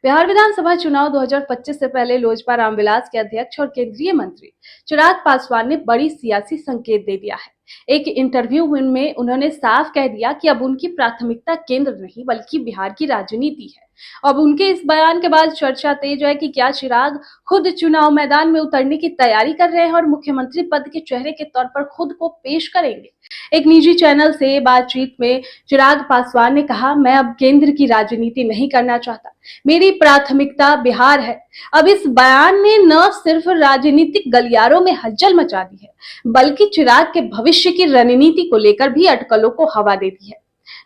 बिहार विधानसभा चुनाव 2025 से पहले लोजपा रामविलास के अध्यक्ष और केंद्रीय मंत्री चिराग पासवान ने बड़ी सियासी संकेत दे दिया है। एक इंटरव्यू में उन्होंने साफ कह दिया कि अब उनकी प्राथमिकता केंद्र नहीं बल्कि बिहार की राजनीति है। अब उनके इस बयान के बाद चर्चा तेज है कि क्या चिराग खुद चुनाव मैदान में उतरने की तैयारी कर रहे हैं और मुख्यमंत्री पद के चेहरे के तौर पर खुद को पेश करेंगे। एक निजी चैनल से बातचीत में चिराग पासवान ने कहा, मैं अब केंद्र की राजनीति नहीं करना चाहता, मेरी प्राथमिकता बिहार है। अब इस बयान ने न सिर्फ राजनीतिक गलियारों में हलचल मचा दी है, बल्कि चिराग के भविष्य की रणनीति को लेकर भी अटकलों को हवा दे दी है।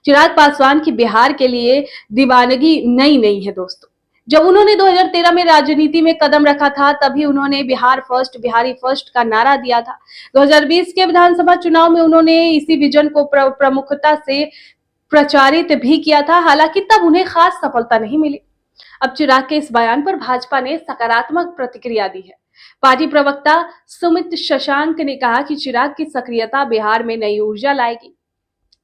चिराग पासवान की बिहार के लिए दीवानगी नई नहीं है दोस्तों। जब उन्होंने 2013 में राजनीति में कदम रखा था, तभी उन्होंने बिहार फर्स्ट, बिहारी फर्स्ट का नारा दिया था। 2020 के विधानसभा चुनाव में उन्होंने इसी विजन को प्रमुखता से प्रचारित भी किया था, हालांकि तब उन्हें खास सफलता नहीं मिली। अब चिराग के इस बयान पर भाजपा ने सकारात्मक प्रतिक्रिया दी है। पार्टी प्रवक्ता सुमित शशांक ने कहा कि चिराग की सक्रियता बिहार में नई ऊर्जा लाएगी।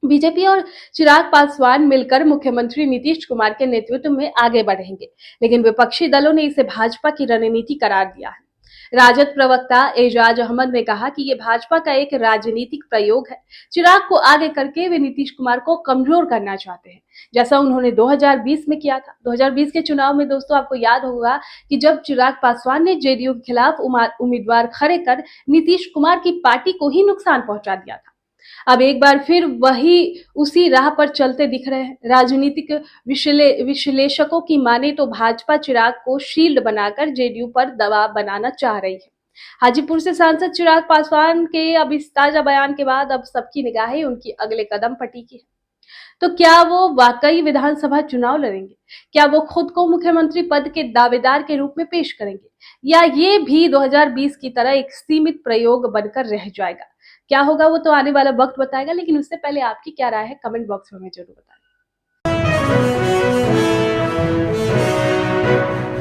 बीजेपी और चिराग पासवान मिलकर मुख्यमंत्री नीतीश कुमार के नेतृत्व में आगे बढ़ेंगे, लेकिन विपक्षी दलों ने इसे भाजपा की रणनीति करार दिया है। राजद प्रवक्ता एजाज अहमद ने कहा कि ये भाजपा का एक राजनीतिक प्रयोग है। चिराग को आगे करके वे नीतीश कुमार को कमजोर करना चाहते हैं, जैसा उन्होंने 2020 में किया था। 2020 के चुनाव में दोस्तों आपको याद होगा कि जब चिराग पासवान ने जेडीयू के खिलाफ उम्मीदवार खड़े कर नीतीश कुमार की पार्टी को ही नुकसान पहुंचा दिया था। अब एक बार फिर वही उसी राह पर चलते दिख रहे हैं। राजनीतिक विश्लेषकों की माने तो भाजपा चिराग को शील्ड बनाकर जेडीयू पर दबाव बनाना चाह रही है। हाजीपुर से सांसद चिराग पासवान के अब इस ताजा बयान के बाद अब सबकी निगाहें उनकी अगले कदम पर टिकी है। तो क्या वो वाकई विधानसभा चुनाव लड़ेंगे? क्या वो खुद को मुख्यमंत्री पद के दावेदार के रूप में पेश करेंगे, या ये भी 2020 की तरह एक सीमित प्रयोग बनकर रह जाएगा? क्या होगा वो तो आने वाला वक्त बताएगा, लेकिन उससे पहले आपकी क्या राय है कमेंट बॉक्स में हमें जरूर बताएं।